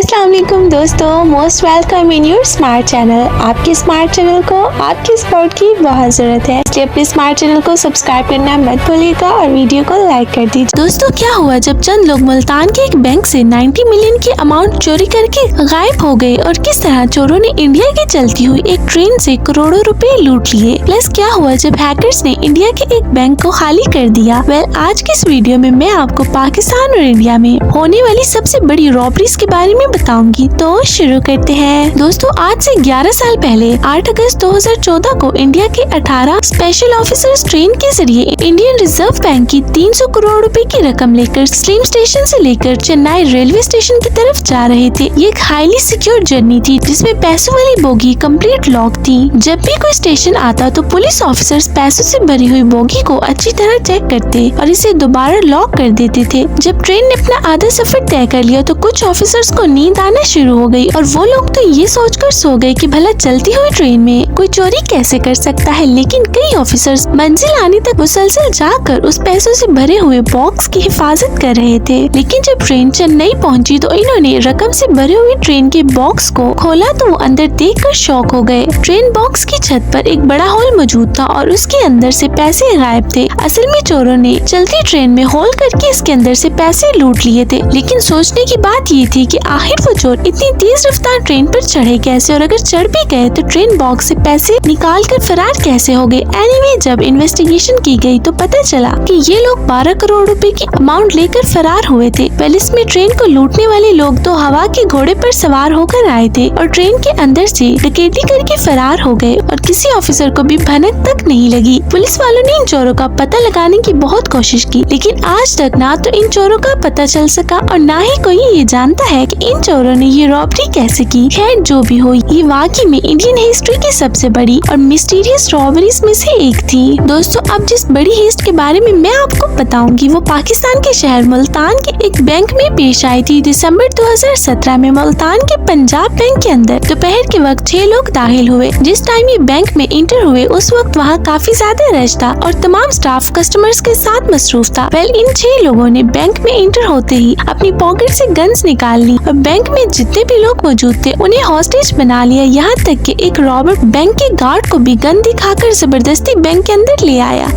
अस्सलाम वालेकुम दोस्तों, most welcome in your smart channel. आपके स्मार्ट चैनल को आपके सपोर्ट की बहुत जरूरत है, इसलिए अपने स्मार्ट चैनल को सब्सक्राइब करना मत भूलिएगा और वीडियो को लाइक कर दीजिए। दोस्तों, क्या हुआ जब चंद लोग मुल्तान के एक बैंक से 90 मिलियन की अमाउंट चोरी करके गायब हो गए और किस तरह चोरों ने इंडिया की चलती हुई एक ट्रेन से करोड़ों रुपए लूट लिए। प्लस क्या हुआ जब हैकर्स ने इंडिया के एक बैंक को खाली कर दिया। आज की इस वीडियो में मैं आपको पाकिस्तान और इंडिया में होने वाली सबसे बड़ी रॉबरीज के बारे में बताऊंगी। तो शुरू करते हैं। दोस्तों, आज से 11 साल पहले 8 अगस्त 2014 को इंडिया के 18 स्पेशल ऑफिसर्स ट्रेन के जरिए इंडियन रिजर्व बैंक की 300 करोड़ रुपए की रकम लेकर स्लीम स्टेशन से लेकर चेन्नई रेलवे स्टेशन की तरफ जा रहे थे। ये एक हाईली सिक्योर जर्नी थी जिसमें पैसों वाली बोगी कंप्लीट लॉक थी। जब भी कोई स्टेशन आता तो पुलिस ऑफिसर्स पैसों से भरी हुई बोगी को अच्छी तरह चेक करते और इसे दोबारा लॉक कर देते थे। जब ट्रेन ने अपना आधा सफर तय कर लिया तो कुछ ऑफिसर्स को नींद आना शुरू हो गई और वो लोग तो ये सोचकर सो गए कि भला चलती हुई ट्रेन में कोई चोरी कैसे कर सकता है। लेकिन कई ऑफिसर्स मंजिल आने तक मुसलसल जाकर उस पैसों से भरे हुए बॉक्स की हिफाजत कर रहे थे। लेकिन जब ट्रेन चेन्नई पहुंची तो इन्होंने रकम से भरे हुए ट्रेन के बॉक्स को खोला तो वो अंदर देखकर शॉक हो गए। ट्रेन बॉक्स की छत पर एक बड़ा होल मौजूद था और उसके अंदर से पैसे गायब थे। असल में चोरों ने चलती ट्रेन में होल करके इसके अंदर से पैसे लूट लिए थे। लेकिन सोचने की बात ये थी कि आखिर वो चोर इतनी तेज रफ्तार ट्रेन पर चढ़े कैसे, और अगर चढ़ भी गए तो ट्रेन बॉक्स से पैसे निकाल कर फरार कैसे हो गए। एनीवे, जब इन्वेस्टिगेशन की गई तो पता चला कि ये लोग 12 करोड़ रुपए की अमाउंट लेकर फरार हुए थे। पहले इसमें ट्रेन को लूटने वाले लोग तो हवा के घोड़े पर सवार होकर आए थे और ट्रेन के अंदर से डकैती करके फरार हो गए और किसी ऑफिसर को भी भनक तक नहीं लगी। पुलिस वालों ने इन चोरों का पता लगाने की बहुत कोशिश की, लेकिन आज तक ना तो इन चोरों का पता चल सका और ना ही कोई ये जानता है कि इन चोरों ने ये रॉबरी कैसे की। खैर, जो भी हो, ये वाकई में इंडियन हिस्ट्री की सबसे बड़ी और मिस्टीरियस रॉबरीज में से एक थी। दोस्तों, अब जिस बड़ी हिस्ट के बारे में मैं आपको बताऊंगी वो पाकिस्तान के शहर मुल्तान के एक बैंक में पेश आई थी। दिसंबर 2017 में मुल्तान के पंजाब बैंक के अंदर दोपहर के वक्त 6 लोग दाखिल हुए। जिस टाइम ये बैंक में इंटर हुए उस वक्त वहाँ काफी ज्यादा रश था और तमाम स्टाफ कस्टमर्स के साथ मसरूफ था। इन 6 लोगों ने बैंक में इंटर होते ही अपनी पॉकेट से गन्स निकाल ली और बैंक में जितने भी लोग मौजूद थे उन्हें हॉस्टेज बना लिया। यहाँ तक कि एक रॉबर्ट बैंक के गार्ड को भी गन दिखाकर जबरदस्ती बैंक के अंदर ले आया।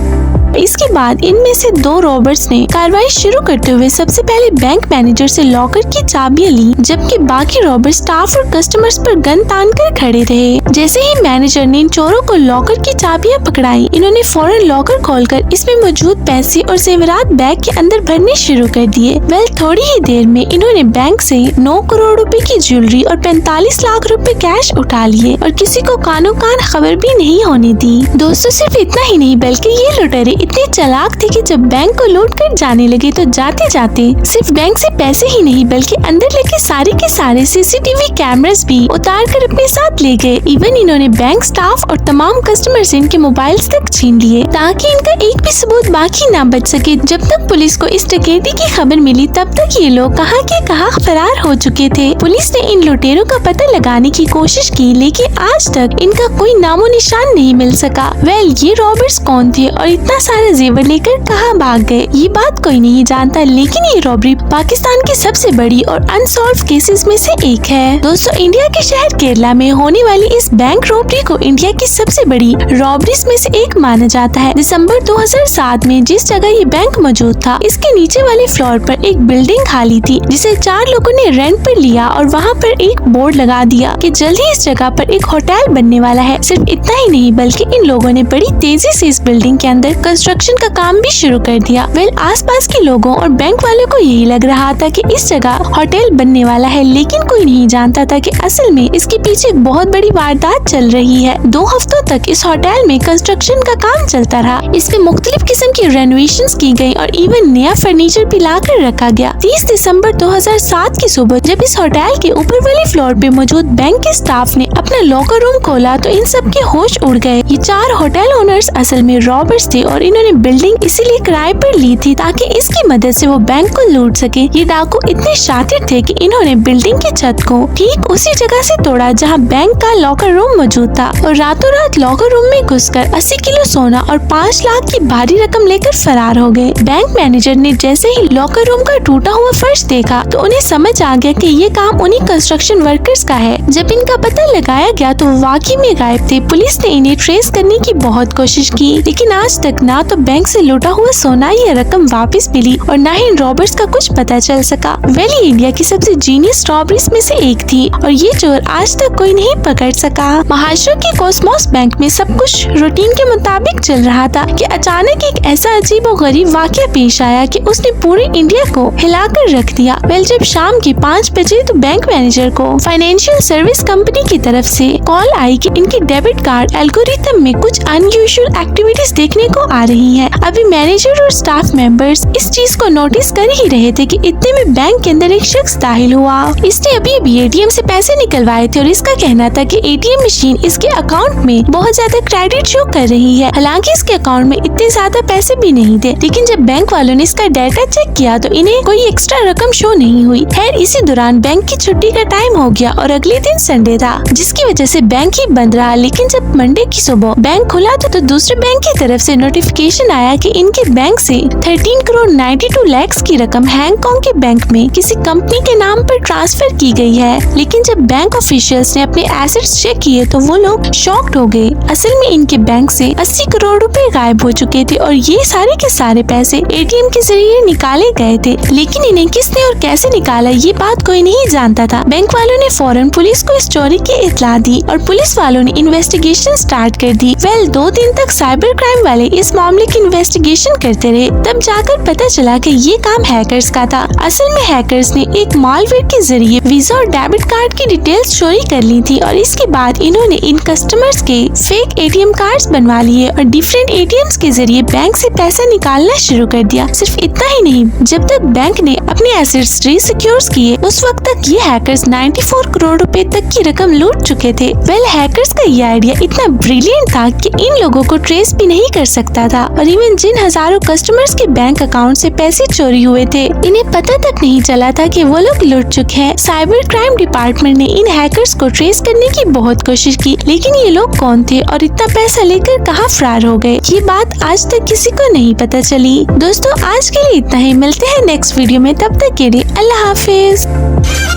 इसके बाद इनमें से 2 रॉबर्ट्स ने कार्रवाई शुरू करते हुए सबसे पहले बैंक मैनेजर से लॉकर की चाबियां ली, जबकि बाकी रॉबर्ट स्टाफ और कस्टमर्स पर गन तान कर खड़े रहे। जैसे ही मैनेजर ने इन चोरों को लॉकर की चाबियां पकड़ाई, इन्होंने फौरन लॉकर खोलकर इसमें मौजूद पैसे और जेवरात बैग के अंदर भरने शुरू कर दिए। थोड़ी ही देर में इन्होंने बैंक से 9 करोड़ रुपए की ज्वेलरी और 45 लाख रुपए कैश उठा लिए और किसी को कानो कान खबर भी नहीं होने दी। दोस्तों, सिर्फ इतना ही नहीं बल्कि ये लुटेरे इतने चालाक थे कि जब बैंक को लूट कर जाने लगे तो जाते जाते सिर्फ बैंक से पैसे ही नहीं बल्कि अंदर लेके सारे के सारे सीसीटीवी कैमरास भी उतार कर अपने साथ ले गए। इवन इन्होंने बैंक स्टाफ और तमाम कस्टमर से इनके मोबाइल्स तक छीन लिए ताकि इनका एक भी सबूत बाकी ना बच सके। जब तक पुलिस को इस डकैती की खबर मिली तब तक ये लोग कहाँ के कहाँ फरार हो चुके थे। पुलिस ने इन लुटेरों का पता लगाने की कोशिश की, लेकिन आज तक इनका कोई नामो निशान नहीं मिल सका। ये रॉबर्ट्स कौन थे और इतना सारा जेवर लेकर कहाँ भाग गए, ये बात कोई नहीं जानता। लेकिन ये रॉबरी पाकिस्तान की सबसे बड़ी और अनसॉल्व केसेस में से एक है। दोस्तों, इंडिया के शहर केरला में होने वाली इस बैंक रॉबरी को इंडिया की सबसे बड़ी रॉबरीज में से एक माना जाता है। दिसंबर 2007 में जिस जगह ये बैंक मौजूद था इसके नीचे वाले फ्लोर पर एक बिल्डिंग खाली थी जिसे 4 लोगों ने रेंट पर लिया और वहाँ पर एक बोर्ड लगा दिया कि जल्द ही इस जगह पर एक होटल बनने वाला है। सिर्फ इतना ही नहीं बल्कि इन लोगों ने बड़ी तेजी से इस बिल्डिंग के अंदर कंस्ट्रक्शन का काम भी शुरू कर दिया। आसपास के लोगों और बैंक वालों को यही लग रहा था कि इस जगह होटल बनने वाला है, लेकिन कोई नहीं जानता था कि असल में इसके पीछे एक बहुत बड़ी वारदात चल रही है। 2 हफ्तों तक इस होटल में कंस्ट्रक्शन का काम चलता रहा। इसमें मुख्तलिफ किस्म की रेनोवेशंस की गई और इवन नया फर्नीचर भी ला कर रखा गया। 30 दिसंबर 2007 की सुबह जब इस होटल के ऊपर वाले फ्लोर पे मौजूद बैंक के स्टाफ ने अपना लॉकर रूम खोला तो इन सब के होश उड़ गए। ये 4 होटल ओनर्स असल में रॉबर्ट्स थे और इन्होंने बिल्डिंग इसीलिए किराए पर ली थी ताकि इसकी मदद से वो बैंक को लूट सके। ये डाकू इतने शातिर थे कि इन्होंने बिल्डिंग की छत को ठीक उसी जगह से तोड़ा जहां बैंक का लॉकर रूम मौजूद था और रातों रात लॉकर रूम में घुसकर 80 किलो सोना और 5 लाख की भारी रकम लेकर फरार हो गए। बैंक मैनेजर ने जैसे ही लॉकर रूम का टूटा हुआ फर्श देखा तो उन्हें समझ आ गया कि ये काम उन्हीं कंस्ट्रक्शन वर्कर्स का है। जब इनका पता लगाया गया तो वाकई में गायब थे। पुलिस ने इन्हें ट्रेस करने की बहुत कोशिश की, लेकिन आज तक ना तो बैंक से लूटा हुआ सोना या रकम वापस मिली और न ही इन रॉबर्स का कुछ पता चल सका। वैली इंडिया की सबसे जीनियस रॉबरीज में से एक थी और ये चोर आज तक कोई नहीं पकड़ सका। महाराष्ट्र के कॉस्मोस बैंक में सब कुछ रूटीन के मुताबिक चल रहा था कि अचानक एक ऐसा अजीब और गरीब वाकया पेश आया कि उसने पूरे इंडिया को हिलाकर रख दिया। जब शाम के 5 बजे तो बैंक मैनेजर को फाइनेंशियल सर्विस कंपनी की तरफ से कॉल आई कि इनके डेबिट कार्ड एल्गोरिथम में कुछ अनयूजुअल एक्टिविटीज देखने को आ रही है। अभी मैनेजर और स्टाफ मेंबर्स इस चीज को नोटिस कर ही रहे थे कि इतने में बैंक के अंदर एक शख्स दाखिल हुआ। इसने अभी एटीएम से पैसे निकलवाए थे और इसका कहना था कि एटीएम मशीन इसके अकाउंट में बहुत ज्यादा क्रेडिट शो कर रही है। हालांकि इसके अकाउंट में इतने ज्यादा पैसे भी नहीं थे, लेकिन जब बैंक वालों ने इसका डाटा चेक किया तो इन्हें कोई एक्स्ट्रा रकम शो नहीं हुई। खैर इसी दौरान बैंक की छुट्टी का टाइम हो गया और अगले दिन संडे था, जिसकी वजह से बैंक ही बंद रहा। लेकिन जब मंडे की सुबह बैंक खुला तो दूसरे बैंक की तरफ से नोटिफिकेशन आया कि इनके बैंक से 13 करोड़ 92 लाख की रकम हांगकांग के बैंक में किसी कंपनी के नाम पर ट्रांसफर की गई है। लेकिन जब बैंक ऑफिशियल्स ने अपने एसेट्स चेक किए तो वो लोग शॉक्ड हो गए। असल में इनके बैंक से 80 करोड़ रुपए गायब हो चुके थे और ये सारे के सारे पैसे एटीएम के जरिए निकाले गए थे। लेकिन इन्हें किसने और कैसे निकाला ये बात कोई नहीं जानता था। बैंक वालों ने फौरन पुलिस को इस चोरी की इत्तला दी और पुलिस वालों ने इन्वेस्टिगेशन स्टार्ट कर दी। 2 दिन तक साइबर क्राइम वाले इस मामले की इन्वेस्टिगेशन करते रहे, तब जाकर पता चला कि ये काम हैकर्स का था। असल में हैकर्स ने एक मालवेयर के जरिए वीजा और डेबिट कार्ड की डिटेल्स चोरी कर ली थी और इसके बाद इन्होंने इन कस्टमर्स के फेक एटीएम कार्ड्स बनवा लिए और डिफरेंट एटीएम्स के जरिए बैंक से पैसा निकालना शुरू कर दिया। सिर्फ इतना ही नहीं, जब तक बैंक ने अपने एसेट्स रीसिक्योर किए उस वक्त तक ये हैकर्स 94 करोड़ रुपए तक की रकम लूट चुके थे। हैकर्स का ये आइडिया इतना ब्रिलियंट था कि इन लोगों को ट्रेस भी नहीं कर सकता था और इवन जिन हजारों कस्टमर्स के बैंक अकाउंट से पैसे चोरी हुए थे इन्हें पता तक नहीं चला था कि वो लोग लूट चुके हैं। साइबर क्राइम डिपार्टमेंट ने इन हैकर्स को ट्रेस करने की बहुत कोशिश की, लेकिन ये लोग कौन थे और इतना पैसा लेकर कहाँ फरार हो गए ये बात आज तक किसी को नहीं पता चली। दोस्तों आज के लिए इतना ही, मिलते हैं नेक्स्ट वीडियो में, तब तक के लिए अल्लाह हाफिज।